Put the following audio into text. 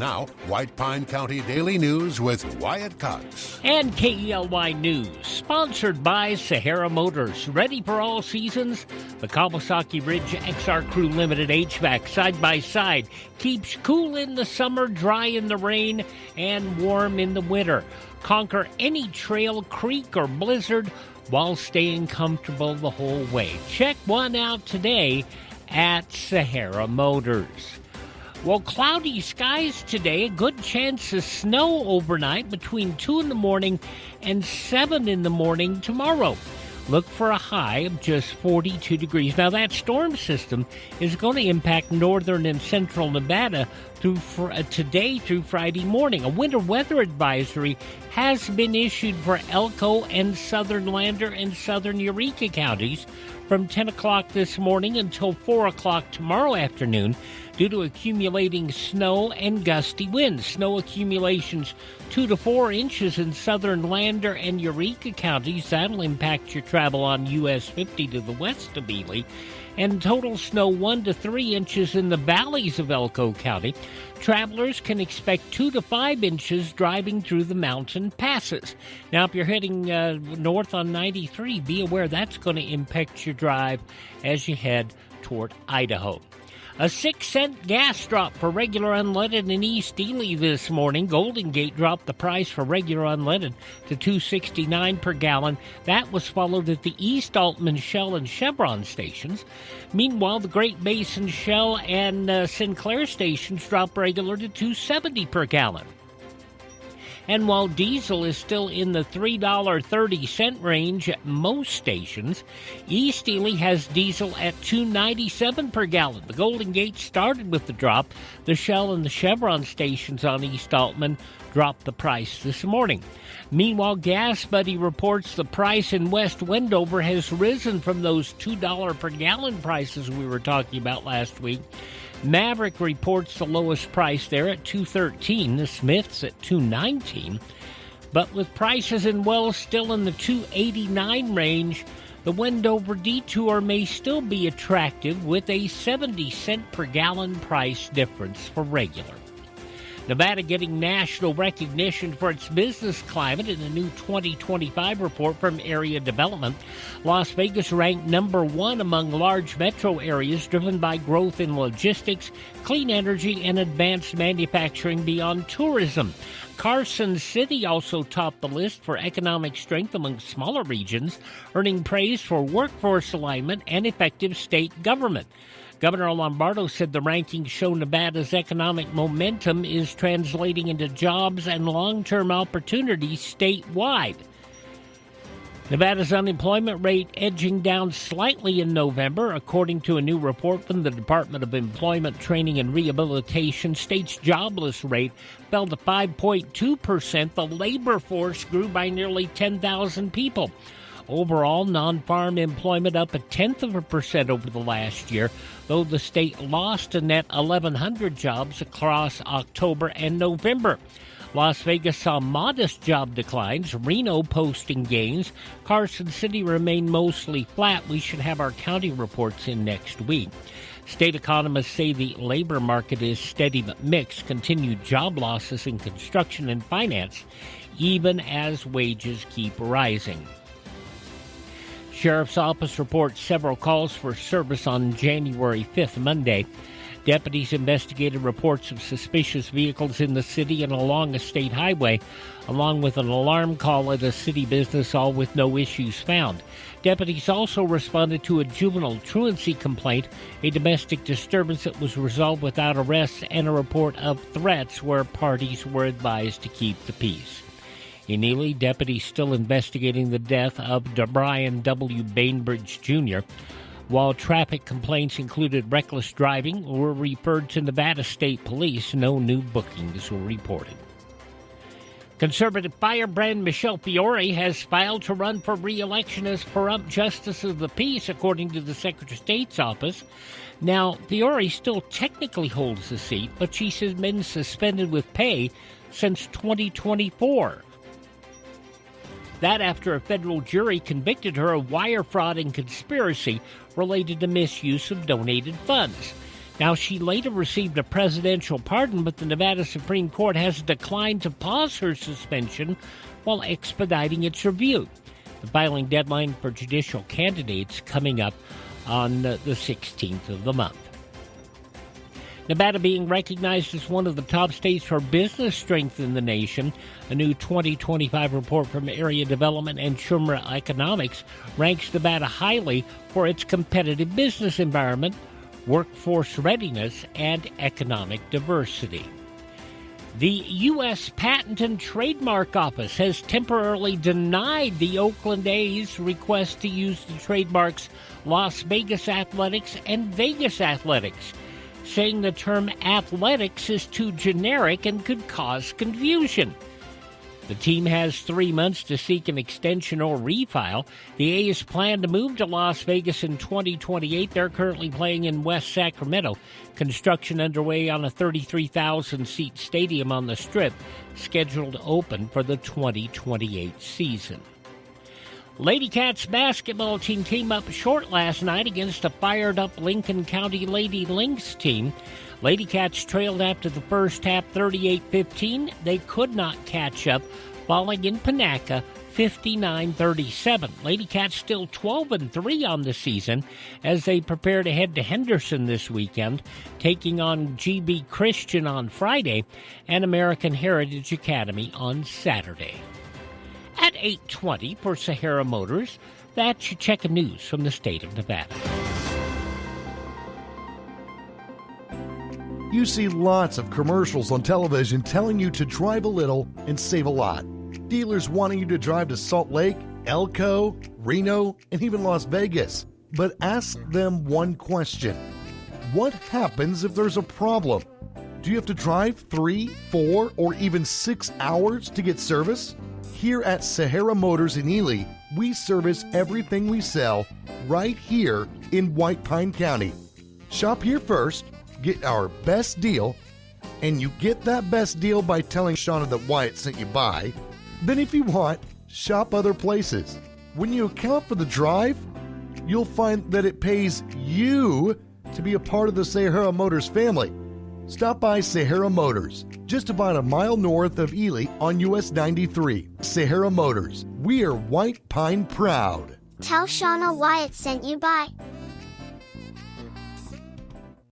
Now, White Pine County Daily News with Wyatt Cox. And KELY News, sponsored by Sahara Motors. Ready for all seasons? The Kawasaki Ridge XR Crew Limited HVAC side-by-side keeps cool in the summer, dry in the rain, and warm in the winter. Conquer any trail, creek, or blizzard while staying comfortable the whole way. Check one out today at Sahara Motors. Well, cloudy skies today, a good chance of snow overnight between 2 in the morning and 7 in the morning tomorrow. Look for a high of just 42 degrees. Now, that storm system is going to impact northern and central Nevada today through Friday morning. A winter weather advisory has been issued for Elko and southern Lander and southern Eureka counties from 10 o'clock this morning until 4 o'clock tomorrow afternoon due to accumulating snow and gusty winds. Snow accumulations 2 to 4 inches in southern Lander and Eureka counties. That'll impact your travel on US 50 to the west of Ely. And total snow 1 to 3 inches in the valleys of Elko County. Travelers can expect 2 to 5 inches driving through the mountain passes. Now, if you're heading north on 93, be aware that's going to impact your drive as you head toward Idaho. A 6-cent gas drop for regular unleaded in East Ely this morning. Golden Gate dropped the price for regular unleaded to $2.69 per gallon. That was followed at the East Altman Shell and Chevron stations. Meanwhile, the Great Basin Shell and Sinclair stations dropped regular to $2.70 per gallon. And while diesel is still in the $3.30 range at most stations, East Ely has diesel at $2.97 per gallon. The Golden Gate started with the drop. The Shell and the Chevron stations on East Altman dropped the price this morning. Meanwhile, Gas Buddy reports the price in West Wendover has risen from those $2 per gallon prices we were talking about last week. Maverick reports the lowest price there at $2.13. The Smiths at $2.19. But with prices in Wells still in the $2.89 range, the Wendover Detour may still be attractive with a 70-cent per gallon price difference for regular. Nevada getting national recognition for its business climate in a new 2025 report from Area Development. Las Vegas ranked number 1 among large metro areas driven by growth in logistics, clean energy, and advanced manufacturing beyond tourism. Carson City also topped the list for economic strength among smaller regions, earning praise for workforce alignment and effective state government. Governor Lombardo said the rankings show Nevada's economic momentum is translating into jobs and long-term opportunities statewide. Nevada's unemployment rate edging down slightly in November. According to a new report from the Department of Employment, Training, and Rehabilitation, state's jobless rate fell to 5.2%. The labor force grew by nearly 10,000 people. Overall, non-farm employment up 0.1% over the last year, though the state lost a net 1,100 jobs across October and November. Las Vegas saw modest job declines, Reno posting gains. Carson City remained mostly flat. We should have our county reports in next week. State economists say the labor market is steady but mixed. Continued job losses in construction and finance, even as wages keep rising. Sheriff's Office reports several calls for service on January 5th, Monday. Deputies investigated reports of suspicious vehicles in the city and along a state highway, along with an alarm call at a city business, all with no issues found. Deputies also responded to a juvenile truancy complaint, a domestic disturbance that was resolved without arrests, and a report of threats where parties were advised to keep the peace. In Ely, deputies still investigating the death of Brian W. Bainbridge Jr., while traffic complaints included reckless driving were referred to Nevada State Police. No new bookings were reported. Conservative firebrand Michelle Fiore has filed to run for re-election as Pahrump Justice of the Peace, according to the Secretary of State's office. Now, Fiore still technically holds the seat, but she's been suspended with pay since 2024. That after a federal jury convicted her of wire fraud and conspiracy related to misuse of donated funds. Now, she later received a presidential pardon, but the Nevada Supreme Court has declined to pause her suspension while expediting its review. The filing deadline for judicial candidates coming up on the 16th of the month. Nevada being recognized as one of the top states for business strength in the nation. A new 2025 report from Area Development and Schumer Economics ranks Nevada highly for its competitive business environment, workforce readiness, and economic diversity. The U.S. Patent and Trademark Office has temporarily denied the Oakland A's request to use the trademarks Las Vegas Athletics and Vegas Athletics, saying the term athletics is too generic and could cause confusion. The team has 3 months to seek an extension or refile. The A's plan to move to Las Vegas in 2028. They're currently playing in West Sacramento. Construction underway on a 33,000-seat stadium on the Strip, scheduled to open for the 2028 season. Ladycats basketball team came up short last night against a fired-up Lincoln County Lady Lynx team. Ladycats trailed after the first half 38-15. They could not catch up, falling in Panaca 59-37. Ladycats still 12-3 on the season as they prepare to head to Henderson this weekend, taking on GB Christian on Friday and American Heritage Academy on Saturday. At 8:20 for Sahara Motors, that's your check of news from the state of Nevada. You see lots of commercials on television telling you to drive a little and save a lot. Dealers wanting you to drive to Salt Lake, Elko, Reno, and even Las Vegas. But ask them one question. What happens if there's a problem? Do you have to drive 3, 4, or even 6 hours to get service? Here at Sahara Motors in Ely, we service everything we sell right here in White Pine County. Shop here first, get our best deal, and you get that best deal by telling Shauna that Wyatt sent you by. Then if you want, shop other places. When you account for the drive, you'll find that it pays you to be a part of the Sahara Motors family. Stop by Sahara Motors, just about a mile north of Ely on US 93. Sahara Motors, we are White Pine proud. Tell Shauna Wyatt sent you by.